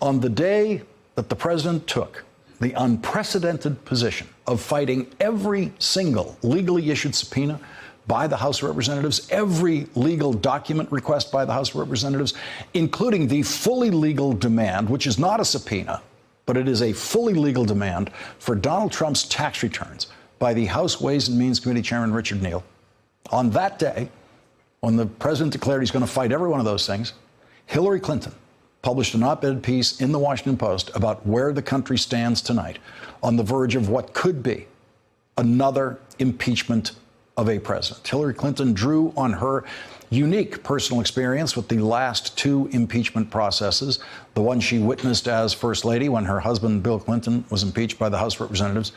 On the day that the president took the unprecedented position of fighting every single legally issued subpoena by the House of Representatives, every legal document request by the House of Representatives, including the fully legal demand, which is not a subpoena, but it is a fully legal demand for Donald Trump's tax returns by the House Ways and Means Committee Chairman Richard Neal. On that day, when the president declared he's going to fight every one of those things, Hillary Clinton published an op-ed piece in the Washington Post about where the country stands tonight on the verge of what could be another impeachment of a president. Hillary Clinton drew on her unique personal experience with the last two impeachment processes, the one she witnessed as First Lady when her husband, Bill Clinton, was impeached by the House of Representatives,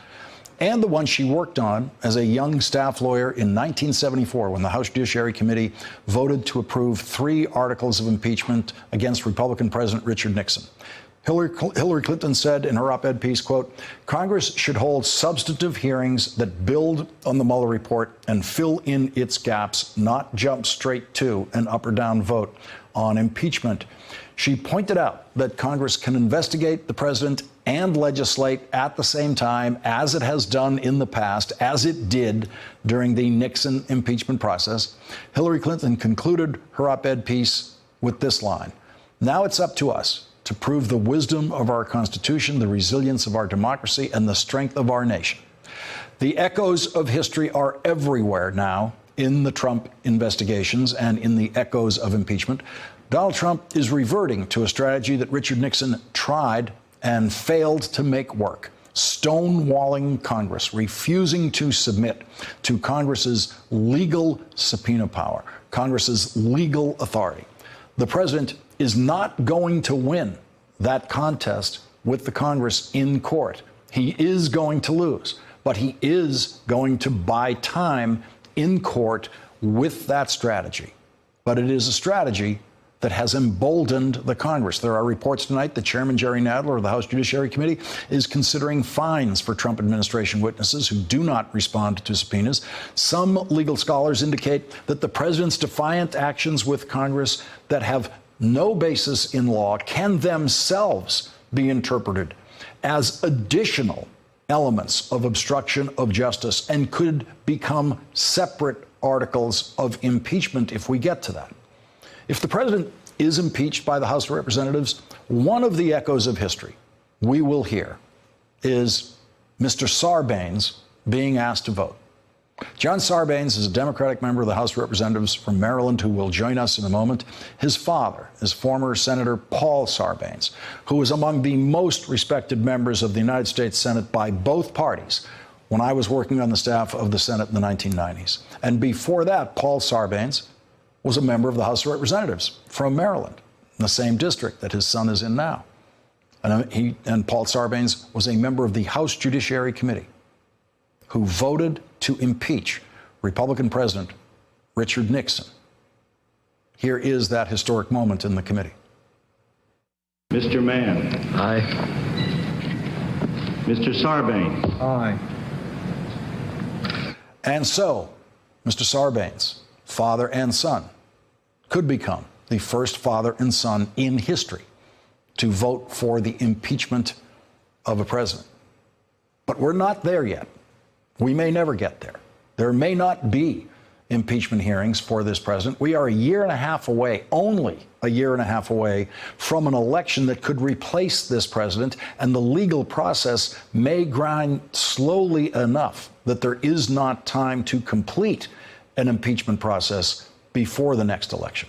and the one she worked on as a young staff lawyer in 1974 when the House Judiciary Committee voted to approve 3 articles of impeachment against Republican President Richard Nixon. Hillary Clinton said in her op-ed piece, quote, "Congress should hold substantive hearings that build on the Mueller report and fill in its gaps, not jump straight to an up or down vote on impeachment." She pointed out that Congress can investigate the president and legislate at the same time, as it has done in the past, as it did during the Nixon impeachment process. Hillary Clinton concluded her op-ed piece with this line: "Now it's up to us to prove the wisdom of our Constitution, the resilience of our democracy, and the strength of our nation." The echoes of history are everywhere now in the Trump investigations and in the echoes of impeachment. Donald Trump is reverting to a strategy that Richard Nixon tried and failed to make work: stonewalling Congress, refusing to submit to Congress's legal subpoena power, Congress's legal authority. The president is not going to win that contest with the Congress in court. He is going to lose, but he is going to buy time in court with that strategy. But it is a strategy that has emboldened the Congress. There are reports tonight that Chairman Jerry Nadler of the House Judiciary Committee is considering fines for Trump administration witnesses who do not respond to subpoenas. Some legal scholars indicate that the president's defiant actions with Congress that have no basis in law can themselves be interpreted as additional elements of obstruction of justice and could become separate articles of impeachment if we get to that. If the president is impeached by the House of Representatives, one of the echoes of history we will hear is Mr. Sarbanes being asked to vote. John Sarbanes is a Democratic member of the House of Representatives from Maryland who will join us in a moment. His father is former Senator Paul Sarbanes, who was among the most respected members of the United States Senate by both parties when I was working on the staff of the Senate in the 1990s. And before that, Paul Sarbanes was a member of the House of Representatives from Maryland, in the same district that his son is in now. And Paul Sarbanes was a member of the House Judiciary Committee who voted to impeach Republican President Richard Nixon. Here is that historic moment in the committee. Mr. Mann. Aye. Mr. Sarbanes. Aye. And so, Mr. Sarbanes, father and son, could become the first father and son in history to vote for the impeachment of a president. But we're not there yet. We may never get there. There may not be impeachment hearings for this president. We are a year and a half away, only a year and a half away, from an election that could replace this president, and the legal process may grind slowly enough that there is not time to complete an impeachment process before the next election.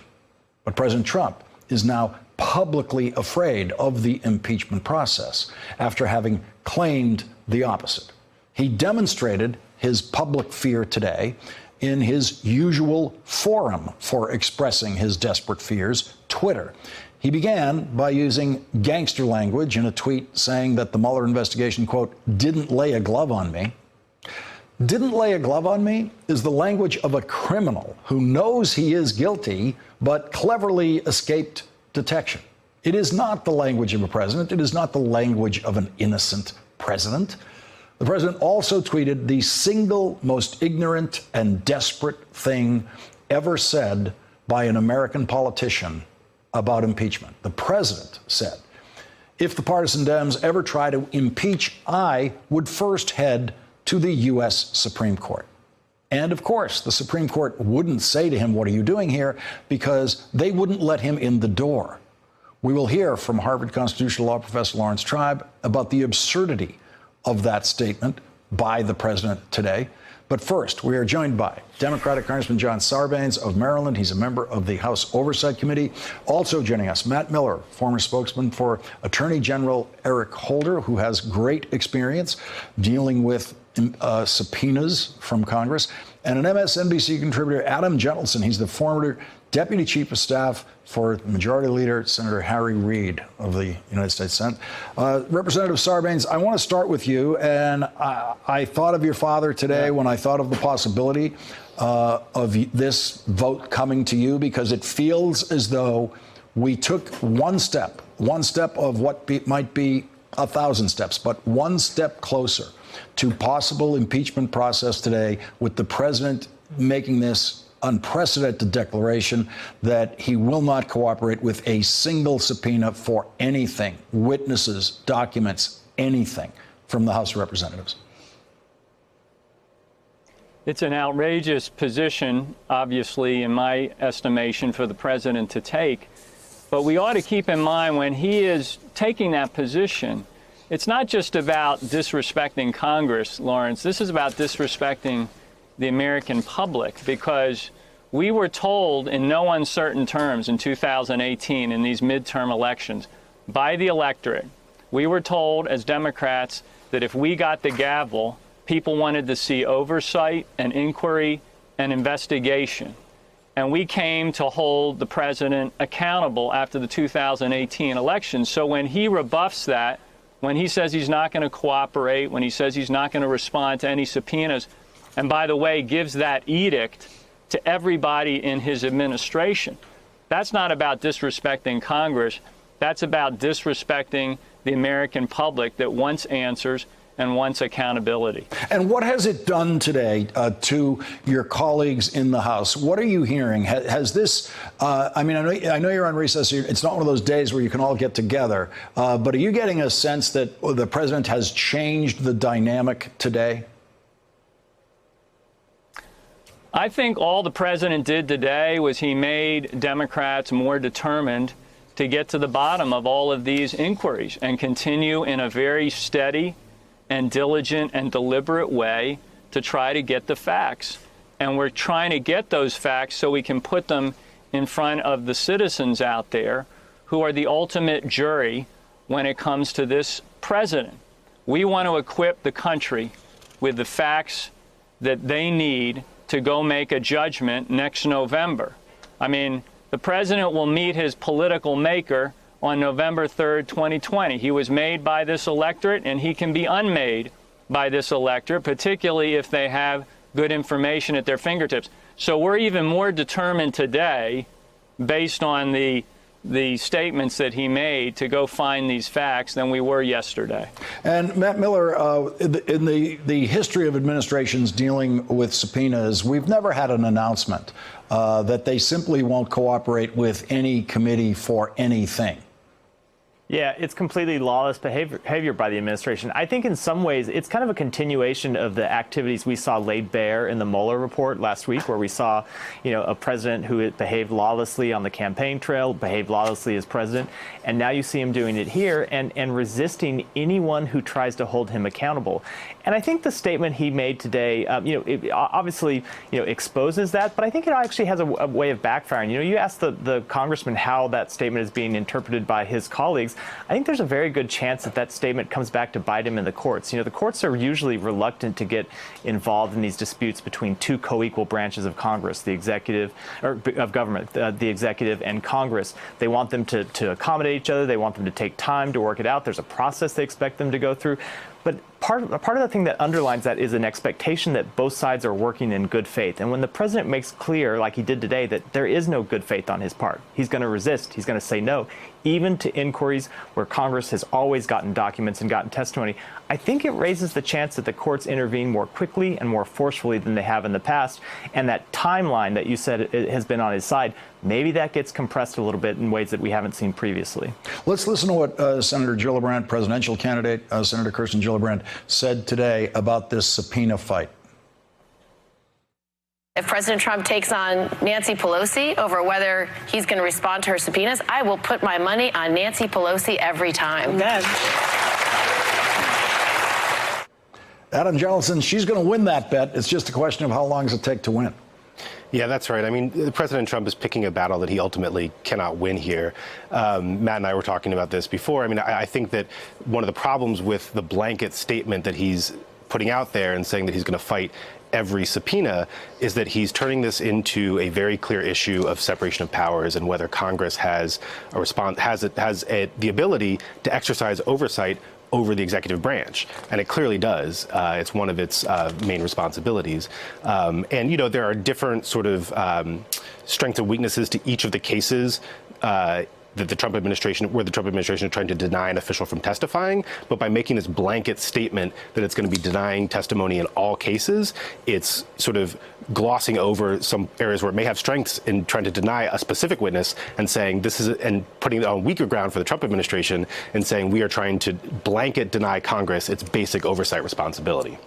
But President Trump is now publicly afraid of the impeachment process after having claimed the opposite. He demonstrated his public fear today in his usual forum for expressing his desperate fears, Twitter. He began by using gangster language in a tweet saying that the Mueller investigation, quote, "didn't lay a glove on me." "Didn't lay a glove on me" is the language of a criminal who knows he is guilty but cleverly escaped detection. It is not the language of a president. It is not the language of an innocent president. The president also tweeted the single most ignorant and desperate thing ever said by an American politician about impeachment. The president said, if the partisan Dems ever try to impeach, I would first head to the U.S. Supreme Court. And of course, the Supreme Court wouldn't say to him, what are you doing here? Because they wouldn't let him in the door. We will hear from Harvard constitutional law professor Lawrence Tribe about the absurdity of that statement by the president today. But first, we are joined by Democratic Congressman John Sarbanes of Maryland. He's a member of the House Oversight Committee. Also joining us, Matt Miller, former spokesman for Attorney General Eric Holder, who has great experience dealing with subpoenas from Congress, and an MSNBC contributor, Adam Jentleson. He's the former Deputy Chief of Staff for Majority Leader Senator Harry Reid of the United States Senate. Representative Sarbanes, I want to start with you. And I thought of your father today when I thought of the possibility of this vote coming to you, because it feels as though we took one step of what might be 1,000 steps, but one step closer to possible impeachment process today, with the president making this unprecedented declaration that he will not cooperate with a single subpoena for anything, witnesses, documents, anything from the House of Representatives. It's an outrageous position, obviously, in my estimation, for the president to take. But we ought to keep in mind, when he is taking that position, it's not just about disrespecting Congress, Lawrence. This is about disrespecting the American public, because we were told in no uncertain terms in 2018 in these midterm elections by the electorate, we were told as Democrats that if we got the gavel, people wanted to see oversight and inquiry and investigation. And we came to hold the president accountable after the 2018 election. So when he rebuffs that, when he says he's not going to cooperate, when he says he's not going to respond to any subpoenas, and by the way, gives that edict to everybody in his administration, that's not about disrespecting Congress. That's about disrespecting the American public that wants answers and wants accountability. And what has it done today to your colleagues in the House? What are you hearing? Has this, I know you're on recess. It's not one of those days where you can all get together. But are you getting a sense that the president has changed the dynamic today? I think all the president did today was he made Democrats more determined to get to the bottom of all of these inquiries and continue in a very steady and diligent and deliberate way to try to get the facts. And we're trying to get those facts so we can put them in front of the citizens out there who are the ultimate jury when it comes to this president. We want to equip the country with the facts that they need to go make a judgment next November. I mean, the president will meet his political maker on November 3rd, 2020. He was made by this electorate, and he can be unmade by this electorate, particularly if they have good information at their fingertips. So we're even more determined today, based on the statements that he made, to go find these facts than we were yesterday. And Matt Miller, in the history of administrations dealing with subpoenas, we've never had an announcement that they simply won't cooperate with any committee for anything. Yeah, it's completely lawless behavior by the administration. I think in some ways it's kind of a continuation of the activities we saw laid bare in the Mueller report last week, where we saw, a president who behaved lawlessly on the campaign trail, behaved lawlessly as president, and now you see him doing it here and resisting anyone who tries to hold him accountable. And I think the statement he made today, it obviously, exposes that, but I think it actually has a way of backfiring. You asked the congressman how that statement is being interpreted by his colleagues. I think there's a very good chance that statement comes back to bite him in the courts. The courts are usually reluctant to get involved in these disputes between two co-equal branches of Congress, the executive, or of government, the executive and Congress. They want them to accommodate each other. They want them to take time to work it out. There's a process they expect them to go through. But part of the thing that underlines that is an expectation that both sides are working in good faith. And when the president makes clear, like he did today, that there is no good faith on his part, he's going to resist, he's going to say no, even to inquiries where Congress has always gotten documents and gotten testimony, I think it raises the chance that the courts intervene more quickly and more forcefully than they have in the past. And that timeline that you said has been on his side maybe that gets compressed a little bit in ways that we haven't seen previously. Let's listen to what Senator Gillibrand, presidential candidate Senator Kirsten Gillibrand, said today about this subpoena fight. If President Trump takes on Nancy Pelosi over whether he's going to respond to her subpoenas, I will put my money on Nancy Pelosi every time. Adam Jentleson, she's going to win that bet. It's just a question of how long does it take to win. Yeah, that's right. I mean, President Trump is picking a battle that he ultimately cannot win here. Matt and I were talking about this before. I mean, I think that one of the problems with the blanket statement that he's putting out there and saying that he's going to fight every subpoena is that he's turning this into a very clear issue of separation of powers and whether Congress has the ability to exercise oversight over the executive branch, and it clearly does. It's one of its main responsibilities. And, you know, there are different sort of strengths and weaknesses to each of the cases that the Trump administration is trying to deny an official from testifying. But by making this blanket statement that it's going to be denying testimony in all cases, it's sort of glossing over some areas where it may have strengths in trying to deny a specific witness and saying this is, and putting it on weaker ground for the Trump administration and saying we are trying to blanket deny Congress its basic oversight responsibility.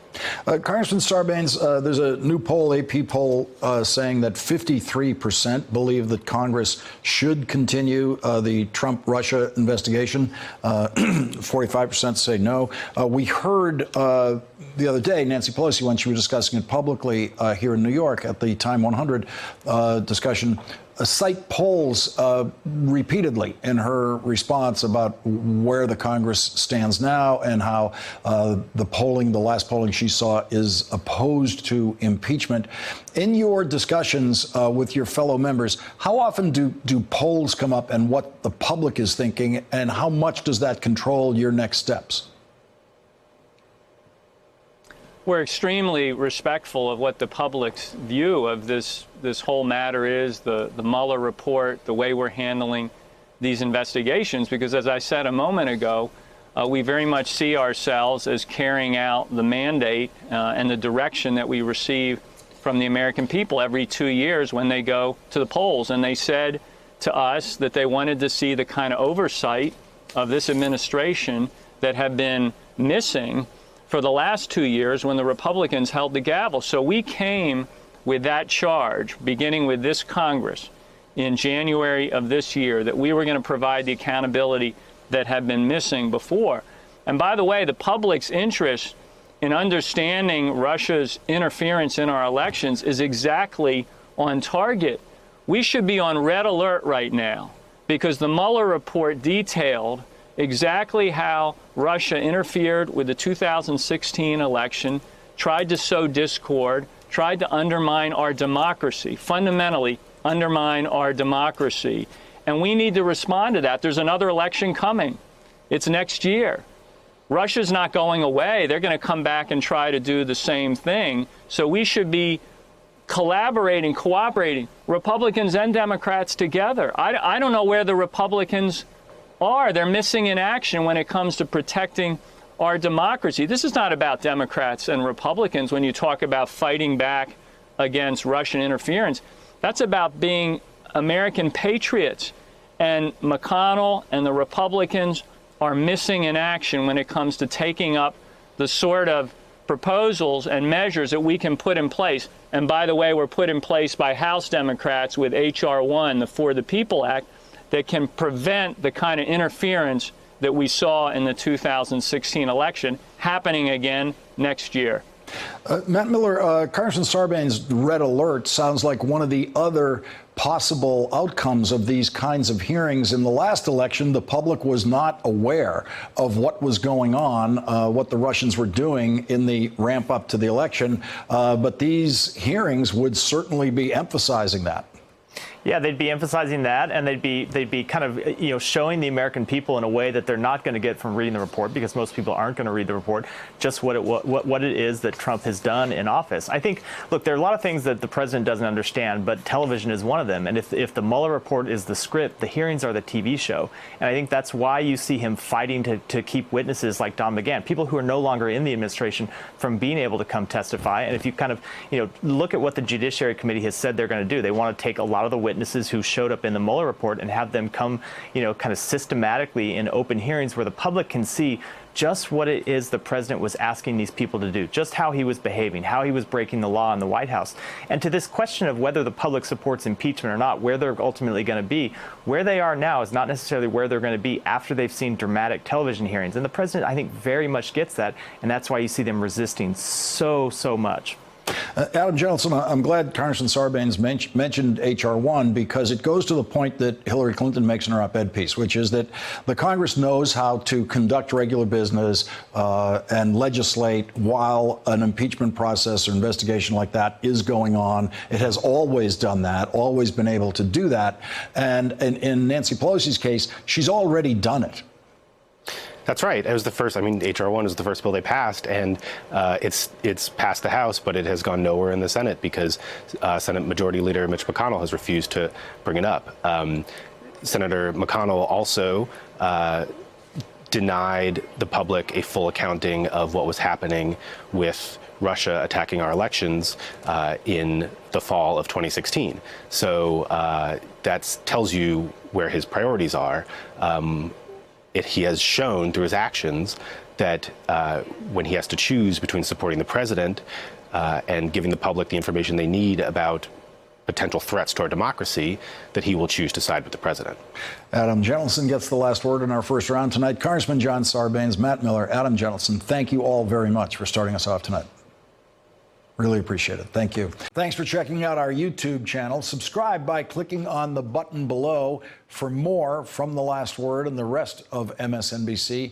Congressman Sarbanes, there's a new poll, AP poll, saying that 53% believe that Congress should continue the Trump-Russia investigation. 45% say no. We heard the other day Nancy Pelosi, when she was discussing it publicly here in New York at the Time 100 discussion, cite polls repeatedly in her response about where the Congress stands now and how the last polling she saw is opposed to impeachment. In your discussions with your fellow members, how often do polls come up and what the public is thinking, and how much does that control your next steps? We're extremely respectful of what the public's view of this whole matter is, the Mueller report, the way we're handling these investigations, because as I said a moment ago, we very much see ourselves as carrying out the mandate and the direction that we receive from the American people every 2 years when they go to the polls. And they said to us that they wanted to see the kind of oversight of this administration that had been missing for the last 2 years when the Republicans held the gavel. So we came with that charge, beginning with this Congress in January of this year, that we were going to provide the accountability that had been missing before. And by the way, the public's interest in understanding Russia's interference in our elections is exactly on target. We should be on red alert right now because the Mueller report detailed exactly how Russia interfered with the 2016 election, tried to sow discord, tried to undermine our democracy, fundamentally undermine our democracy. And we need to respond to that. There's another election coming. It's next year. Russia's not going away. They're going to come back and try to do the same thing. So we should be collaborating, cooperating, Republicans and Democrats together. I don't know where the Republicans are. They're missing in action when it comes to protecting our democracy. This is not about Democrats and Republicans when you talk about fighting back against Russian interference. That's about being American patriots. And McConnell and the Republicans are missing in action when it comes to taking up the sort of proposals and measures that we can put in place. And by the way, were put in place by House Democrats with H.R. 1, the For the People Act, that can prevent the kind of interference that we saw in the 2016 election happening again next year. Matt Miller, Congressman Sarbanes' red alert sounds like one of the other possible outcomes of these kinds of hearings. In the last election, the public was not aware of what was going on, what the Russians were doing in the ramp up to the election. But these hearings would certainly be emphasizing that. Yeah, they'd be emphasizing that, and they'd be kind of, showing the American people in a way that they're not going to get from reading the report, because most people aren't going to read the report, just what it is that Trump has done in office. I think, look, there are a lot of things that the president doesn't understand, but television is one of them. And if the Mueller report is the script, the hearings are the TV show. And I think that's why you see him fighting to keep witnesses like Don McGahn, people who are no longer in the administration, from being able to come testify. And if you kind of, look at what the Judiciary Committee has said they're going to do, they want to take a lot of the witnesses witnesses who showed up in the Mueller report and have them come, kind of systematically in open hearings where the public can see just what it is the president was asking these people to do, just how he was behaving, how he was breaking the law in the White House. And to this question of whether the public supports impeachment or not, where they're ultimately going to be, where they are now is not necessarily where they're going to be after they've seen dramatic television hearings. And the president, I think, very much gets that. And that's why you see them resisting so much. Adam Jentleson, I'm glad Congressman Sarbanes mentioned H.R. 1 because it goes to the point that Hillary Clinton makes in her op-ed piece, which is that the Congress knows how to conduct regular business and legislate while an impeachment process or investigation like that is going on. It has always done that, always been able to do that. And in Nancy Pelosi's case, she's already done it. That's right. It was the first. I mean, H.R. 1 is the first bill they passed, and it's passed the House, but it has gone nowhere in the Senate because Senate Majority Leader Mitch McConnell has refused to bring it up. Senator McConnell also denied the public a full accounting of what was happening with Russia attacking our elections in the fall of 2016. So that tells you where his priorities are. He has shown through his actions that when he has to choose between supporting the president and giving the public the information they need about potential threats to our democracy, that he will choose to side with the president. Adam Jentleson gets the last word in our first round tonight. Congressman John Sarbanes, Matt Miller, Adam Jentleson, thank you all very much for starting us off tonight. Really appreciate it. Thank you. Thanks for checking out our YouTube channel. Subscribe by clicking on the button below for more from The Last Word and the rest of MSNBC.